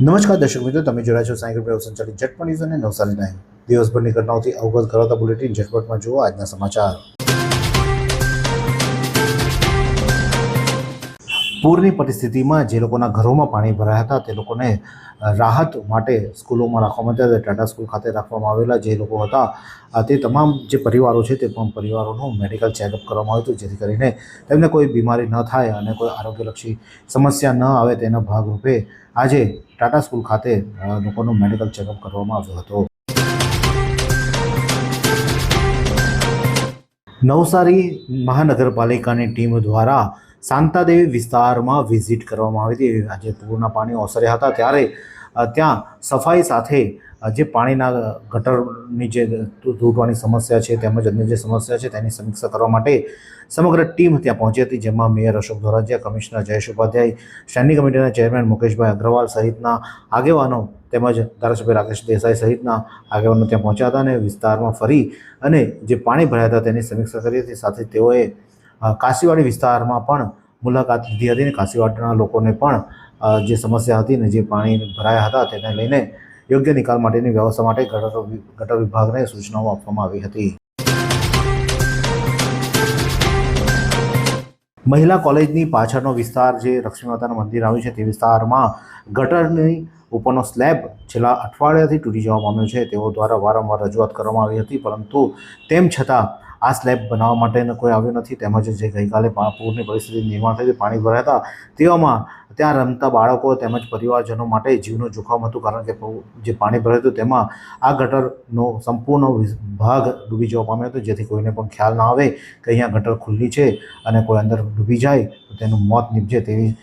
નમસ્કાર દર્શક મિત્રો, તમે જોડ્યા છો સાયકલ પ્રેસ સંચાલિત ઝટપટ ન્યૂઝ અને નવસારી ટાઈમ। દિવસભરની ઘટનાઓથી અવગત કરાવતા બુલેટિન ઝટપટમાં જુઓ આજના સમાચાર। પૂરની પરિસ્થિતિમાં જે લોકોના ઘરોમાં પાણી ભરાયા હતા તે લોકોને રાહત માટે સ્કૂલોમાં રાખવામાં આવ્યા હતા। ટાટા સ્કૂલ ખાતે રાખવામાં આવેલા જે લોકો હતા તે તમામ જે પરિવારો છે તે પણ પરિવારોનું મેડિકલ ચેકઅપ કરવામાં આવ્યું હતું, જેથી કરીને તેમને કોઈ બીમારી ન થાય અને કોઈ આરોગ્યલક્ષી સમસ્યા ન આવે તેના ભાગરૂપે આજે ટાટા સ્કૂલ ખાતે લોકોનું મેડિકલ ચેકઅપ કરવામાં આવ્યો હતો। નવસારી મહાનગરપાલિકાની ટીમ દ્વારા શાંતાદેવી વિસ્તારમાં વિઝિટ કરવામાં આવી હતી। આજે પૂરના પાણી ઓસર્યા હતા ત્યારે ત્યાં સફાઈ સાથે જે પાણીના ગટરની જે તૂટવાની સમસ્યા છે તેમજ અન્ય જે સમસ્યા છે તેની સમીક્ષા કરવા માટે સમગ્ર ટીમ ત્યાં પહોંચી હતી, જેમાં mayor Ashok Dhorajiya, commissioner Jayesh Upadhyay, standing કમિટીના ચેરમેન મુકેશભાઈ અગ્રવાલ સહિતના આગેવાનો તેમજ ધારાસભ્ય રાકેશ દેસાઈ સહિતના આગેવાનો ત્યાં પહોંચ્યા હતા અને વિસ્તારમાં ફરી અને જે પાણી ભરાયા હતા તેની સમીક્ષા કરી હતી। સાથે તેઓએ કાશીવાડી વિસ્તારમાં પણ મુલાકાત લીધી હતી અને કાશીવાડના લોકોને પણ જે સમસ્યા હતી ને જે પાણી ભરાયા હતા તેને લઈને યોગ્ય નિકાલ માટેની વ્યવસ્થા માટે ગટર વિભાગને સૂચનાઓ આપવામાં આવી હતી। મહિલા કોલેજની પાછળનો વિસ્તાર જે લક્ષ્મી માતાનું મંદિર આવ્યું છે તે વિસ્તારમાં ગટરની ઉપરનો સ્લેબ છેલ્લા અઠવાડિયાથી તૂટી જવા પામ્યો છે। તેઓ દ્વારા વારંવાર રજૂઆત કરવામાં આવી હતી, પરંતુ તેમ છતાં આ સ્લેબ બનાવવા માટે કોઈ આવ્યું નથી। તેમજ જે ગઈકાલે પૂરની પરિસ્થિતિ નિર્માણ થઈ હતી, પાણી ભરાયા હતા, તેવામાં ત્યાં રમતા બાળકો તેમજ પરિવારજનો માટે જીવનું જોખમ હતું, કારણ કે જે પાણી ભરાયું હતું તેમાં આ ગટરનો સંપૂર્ણ ભાગ ડૂબી જવા પામ્યો હતો, જેથી કોઈને પણ ખ્યાલ ના આવે કે અહીંયા ગટર ખુલ્લી છે અને કોઈ અંદર ડૂબી જાય તો તેનું મોત નીપજે તેવી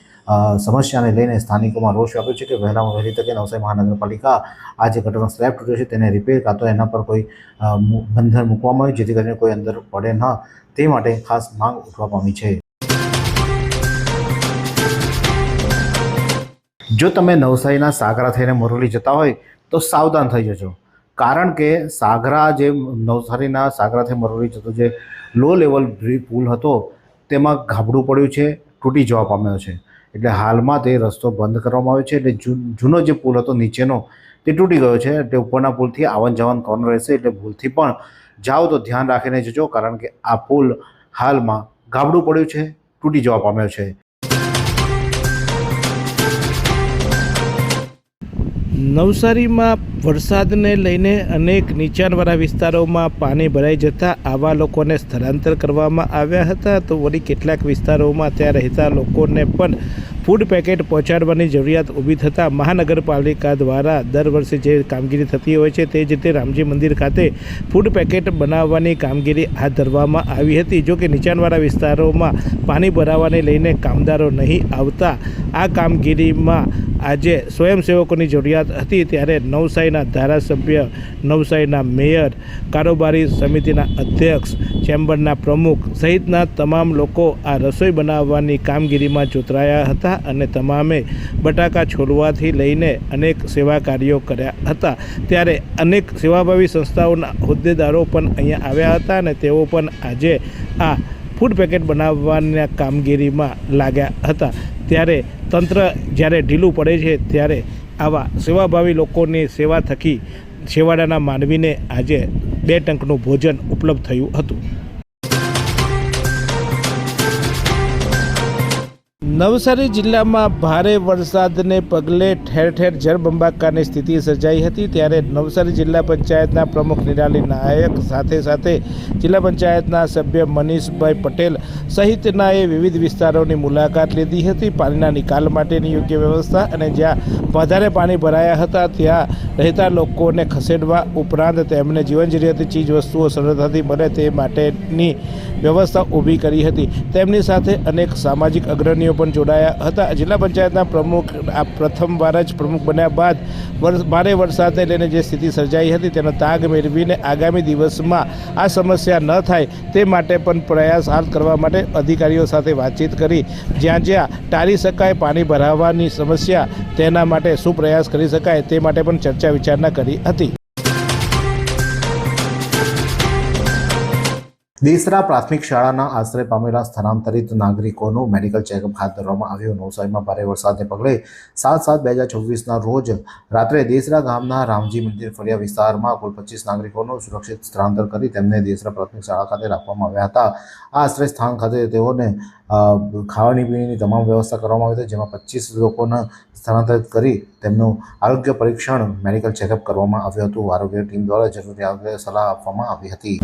સમસ્યાને લઈને સ્થાનિકોમાં રોષ વ્યાપ્યો છે કે વહેલામાં વહેલી તકે નવસારી મહાનગરપાલિકા આ જે ગટરનો સ્લેબ તૂટ્યો છે તેને રિપેર કાં તો એના પર કોઈ બંધન મૂકવામાં આવે, જેથી કરીને કોઈ અંદર પડે ન, તે માટે ખાસ માંગ ઉઠવા પામી છે। જો તમે નવસારીના સાગરા થઈને મોરલી જતા હોય તો સાવધાન થઈ જજો, કારણ કે સાગરા જે નવસારીના સાગરાથી મોરલી જતો જે લો લેવલ પુલ હતો તેમાં ગાબડું પડ્યું છે, તૂટી જવા પામ્યો છે। એટલે હાલમાં તે રસ્તો બંધ કરવામાં આવ્યો છે। એટલે જૂનો જે પુલ હતો નીચેનો તે તૂટી ગયો છે। તે ઉપરના પુલથી આવન જાવન કરવાનું રહેશે, એટલે ભૂલથી પણ જાઓ તો ધ્યાન રાખીને જજો, કારણ કે આ પુલ હાલમાં ગાબડું પડ્યું છે, તૂટી જવા પામ્યો છે। નવસારીમાં વરસાદને લઈને અનેક નીચાણવાળા વિસ્તારોમાં પાણી ભરાઈ જતાં આવા લોકોને સ્થળાંતર કરવામાં આવ્યા હતા, તો વળી કેટલાક વિસ્તારોમાં ત્યાં રહેતા લોકોને પણ ફૂડ પેકેટ પહોંચાડવાની જરૂરિયાત ઊભી થતાં મહાનગરપાલિકા દ્વારા દર વર્ષે જે કામગીરી થતી હોય છે તે જ રીતે રામજી મંદિર ખાતે ફૂડ પેકેટ બનાવવાની કામગીરી હાથ ધરવામાં આવી હતી। જો કે નીચાણવાળા વિસ્તારોમાં પાણી ભરાવાને લઈને કામદારો નહીં આવતા આ કામગીરીમાં આજે સ્વયંસેવકોની જરૂરિયાત હતી, ત્યારે નવસારીના ધારાસભ્ય, નવસારીના મેયર, કારોબારી સમિતિના અધ્યક્ષ, ચેમ્બરના પ્રમુખ સહિતના તમામ લોકો આ રસોઈ બનાવવાની કામગીરીમાં જોતરાયા હતા અને તમામે બટાકા છોડવાથી લઈને અનેક સેવા કાર્યો કર્યા હતા। ત્યારે અનેક સેવાભાવી સંસ્થાઓના હોદ્દેદારો પણ અહીંયા આવ્યા હતા અને તેઓ પણ આજે આ ફૂડ પેકેટ બનાવવાના કામગીરીમાં લાગ્યા હતા। ત્યારે તંત્ર જ્યારે ઢીલું પડે છે ત્યારે આવા સેવાભાવી લોકોની સેવા થકી છેવાડાના માનવીને આજે 2 ટંકનું ભોજન ઉપલબ્ધ થયું હતું। નવસારી જિલ્લામાં ભારે વરસાદને પગલે ઠેર ઠેર જળબંબાકારની સ્થિતિ સર્જાઈ હતી, ત્યારે નવસારી જિલ્લા પંચાયતના પ્રમુખ નિરાલી નાયક સાથે જિલ્લા પંચાયતના સભ્ય મનીષભાઈ પટેલ સહિતનાએ વિવિધ વિસ્તારોની મુલાકાત લીધી હતી। પાણીના નિકાલ માટેની યોગ્ય વ્યવસ્થા અને જ્યાં વધારે પાણી ભરાયા હતા ત્યાં રહેતા લોકોને ખસેડવા ઉપરાંત તેમને જીવન જરૂરિયાતી ચીજ વસ્તુઓ સરળતાથી મળે તે માટેની વ્યવસ્થા ઊભી કરી હતી। તેમની સાથે અનેક સામાજિક અગ્રણીઓ પણ જોડાયા હતા। જિલ્લા પંચાયતના પ્રમુખ આ પ્રથમવાર જ પ્રમુખ બન્યા બાદ ભારે વરસાદને લઈને જે સ્થિતિ સર્જાઈ હતી તેનો તાગ મેળવીને આગામી દિવસમાં આ સમસ્યા ન થાય તે માટે પણ પ્રયાસ હાથ કરવા માટે અધિકારીઓ સાથે વાતચીત કરી જ્યાં ટાળી શકાય પાણી ભરાવાની સમસ્યા તેના માટે શું પ્રયાસ કરી શકાય તે માટે પણ ચર્ચા વિચારણા કરી હતી। દેસરા પ્રાથમિક શાળાના આશ્રય પામેલા સ્થળાંતરિત નાગરિકોનું મેડિકલ ચેકઅપ હાથ ધરવામાં આવ્યું. નવસારીમાં ભારે વરસાદને પગલે 7/7/2024ના રોજ રાત્રે દેસરા ગામના રામજી મંદિર ફળિયા વિસ્તારમાં કુલ 25 નાગરિકોનું સુરક્ષિત સ્થળાંતર કરી તેમને દેસરા પ્રાથમિક શાળા ખાતે રાખવામાં આવ્યા હતા. આ આશ્રય સ્થાન ખાતે તેઓને ખાવાની પીણીની તમામ વ્યવસ્થા કરવામાં આવી હતી, જેમાં 25 લોકોને સ્થળાંતરિત કરી તેમનું આરોગ્ય પરીક્ષણ મેડિકલ ચેકઅપ કરવામાં આવ્યું હતું. આરોગ્ય ટીમ દ્વારા જરૂરી આરોગ્ય સલાહ આપવામાં આવી હતી.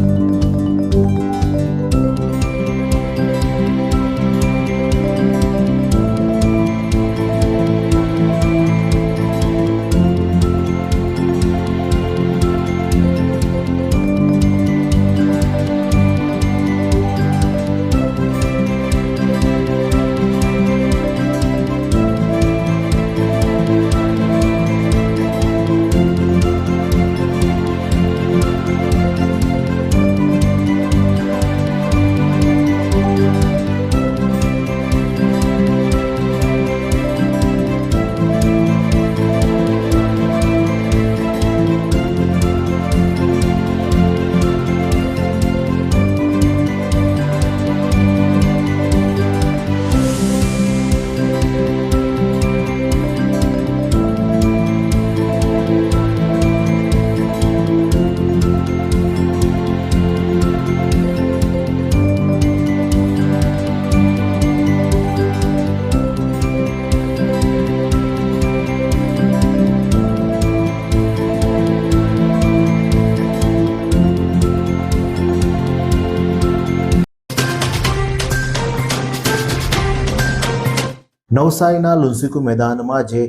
નવસારીના લુન્સીકુ મેદાનમાં જે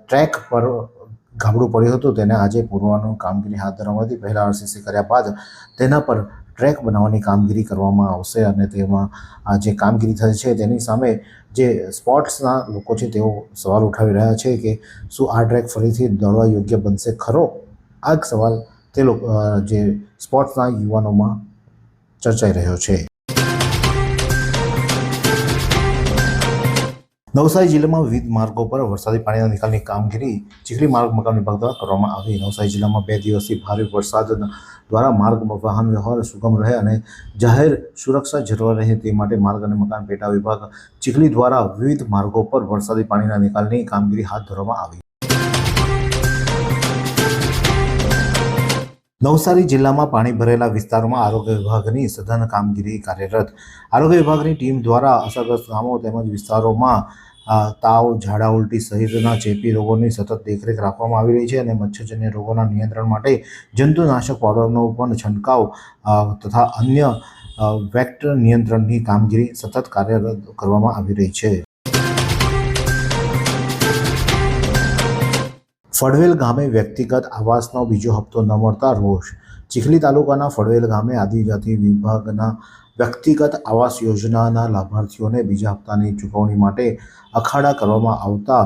ટ્રેક પર ગાબડું પડ્યું હતું તેને આજે પૂરવાની કામગીરી હાથ ધરવામાં હતી. પહેલા આરસીસી કર્યા બાદ તેના પર ટ્રેક બનાવવાની કામગીરી કરવામાં આવશે અને તેમાં આ જે કામગીરી થઈ છે તેની સામે જે સ્પોર્ટ્સના લોકો છે તેઓ સવાલ ઉઠાવી રહ્યા છે કે શું આ ટ્રેક ફરીથી દોડવા યોગ્ય બનશે ખરો? આ એક સવાલ તે લોકો જે સ્પોર્ટ્સના યુવાનોમાં ચર્ચાઈ રહ્યો છે. નવસારી જિલ્લામાં વિવિધ માર્ગો પર વરસાદી પાણીના નિકાલની કામગીરી ચીખલી માર્ગ મકાન વિભાગ દ્વારા કરવામાં આવી. નવસારી જિલ્લામાં 2 દિવસથી ભારે વરસાદ દ્વારા માર્ગ વાહન વ્યવહાર સુગમ રહે અને જાહેર સુરક્ષા જળવાઈ રહે તે માટે માર્ગ અને મકાન પેટા વિભાગ ચીખલી દ્વારા વિવિધ માર્ગો પર વરસાદી પાણીના નિકાલની કામગીરી હાથ ધરવામાં આવી. નવસારી જિલ્લામાં પાણી ભરેલા વિસ્તારોમાં આરોગ્ય વિભાગની સઘન કામગીરી કાર્યરત. આરોગ્ય વિભાગની ટીમ દ્વારા અસરગ્રસ્ત ગામો તેમજ વિસ્તારોમાં તાવ, ઝાડા ઉલટી સહિતના ચેપી રોગોની સતત દેખરેખ રાખવામાં આવી રહી છે અને મચ્છરજન્ય રોગોના નિયંત્રણ માટે જંતુનાશક પાવડરનો પણ છંટકાવ તથા અન્ય વેક્ટર નિયંત્રણની કામગીરી સતત કાર્યરત કરવામાં આવી રહી છે. ફળવેલ ગામે વ્યક્તિગત આવાસનો બીજો હપ્તો ન મળતા રોષ. ચીખલી તાલુકાના ફળવેલ ગામે આદિજાતિ વિભાગના વ્યક્તિગત આવાસ યોજનાના લાભાર્થીઓને બીજા હપ્તાની ચૂકવણી માટે અખાડા કરવામાં આવતા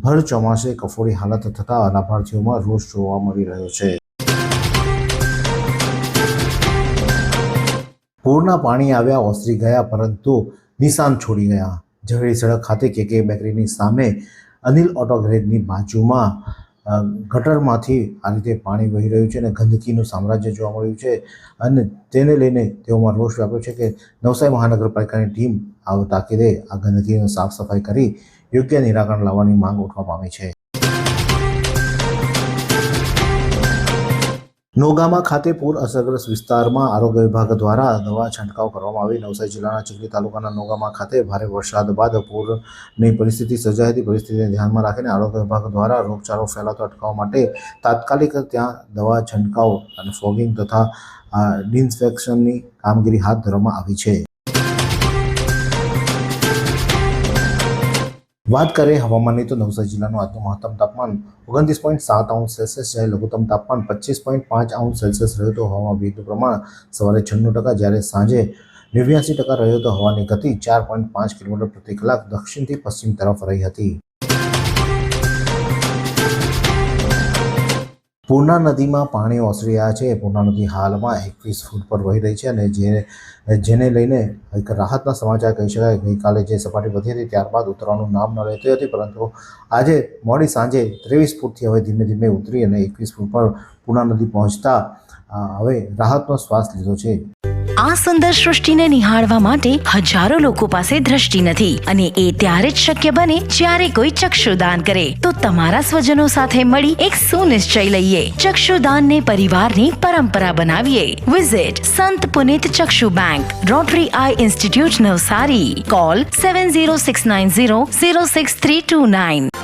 ભર ચોમાસે કફોડી હાલત થતાં લાભાર્થીઓમાં રોષ જોવા મળી રહ્યો છે. પૂરના પાણી આવ્યા ઓસરી ગયા પરંતુ નિશાન છોડી ગયા. ઝવેરી સડક ખાતે કેકે બેકરીની સામે અનિલ ઓટો ગેરેજની બાજુમાં ગટરમાંથી આ રીતે પાણી વહી રહ્યું છે અને ગંદકીનું સામ્રાજ્ય જોવા મળ્યું છે અને તેને લઈને તેઓમાં રોષ વ્યાપ્યો છે કે નવસારી મહાનગરપાલિકાની ટીમ આ તાકીદે આ ગંદકીની સાફ સફાઈ કરી યોગ્ય નિરાકરણ લાવવાની માંગ ઉઠવા પામી છે. નોગામા ખાતે પૂર અસરગ્રસ્ત વિસ્તારમાં આરોગ્ય વિભાગ દ્વારા દવા છંટકાવ કરવામાં આવી. નવસારી જિલ્લાના ચીખલી તાલુકાના નોગામા ખાતે ભારે વરસાદ બાદ પૂરની પરિસ્થિતિ સર્જાઈ હતી. પરિસ્થિતિને ધ્યાનમાં રાખીને આરોગ્ય વિભાગ દ્વારા રોગચાળો ફેલાતો અટકાવવા માટે તાત્કાલિક ત્યાં દવા છંટકાવ અને ફોગિંગ તથા ડિસઇન્ફેક્શનની કામગીરી હાથ ધરવામાં આવી છે. વાત કરીએ હવામાનની તો નવસારી જિલ્લાનું આજનું મહત્તમ તાપમાન 29.7°C જ્યારે લઘુત્તમ તાપમાન 25.5°C રહ્યું તો હવામાં ભેજનું પ્રમાણ સવારે 96% જ્યારે સાંજે 89% રહ્યો તો હવાની ગતિ 4.5 કિલોમીટર પ્રતિ કલાક દક્ષિણથી પશ્ચિમ તરફ રહી હતી. પૂર્ણા નદીમાં પાણી ઓસરી રહ્યા છે. પૂર્ણા નદી હાલમાં 21 ફૂટ પર વહી રહી છે અને જેને લઈને એક રાહતના સમાચાર કહી શકાય. ગઈકાલે જે સપાટી વધી હતી ત્યારબાદ ઉતરવાનું નામ ન લેતી હતી, પરંતુ આજે મોડી સાંજે 23 ફૂટથી હવે ધીમે ધીમે ઉતરી અને 21 ફૂટ પર પૂર્ણા નદી પહોંચતા હવે રાહતનો શ્વાસ લીધો છે. આ સુંદર સૃષ્ટિને નિહાળવા માટે હજારો લોકો પાસે દ્રષ્ટિ નથી અને એ ત્યારે જ શક્ય બને જ્યારે કોઈ ચક્ષુદાન કરે. તો તમારા સ્વજનો સાથે મળી એક સુનિશ્ચય લઈએ. ચક્ષુદાનને પરિવારની પરંપરા બનાવીએ. Visit Sant Punit Chakshu bank, Rotary eye institute, Navsari. Call 7069006329.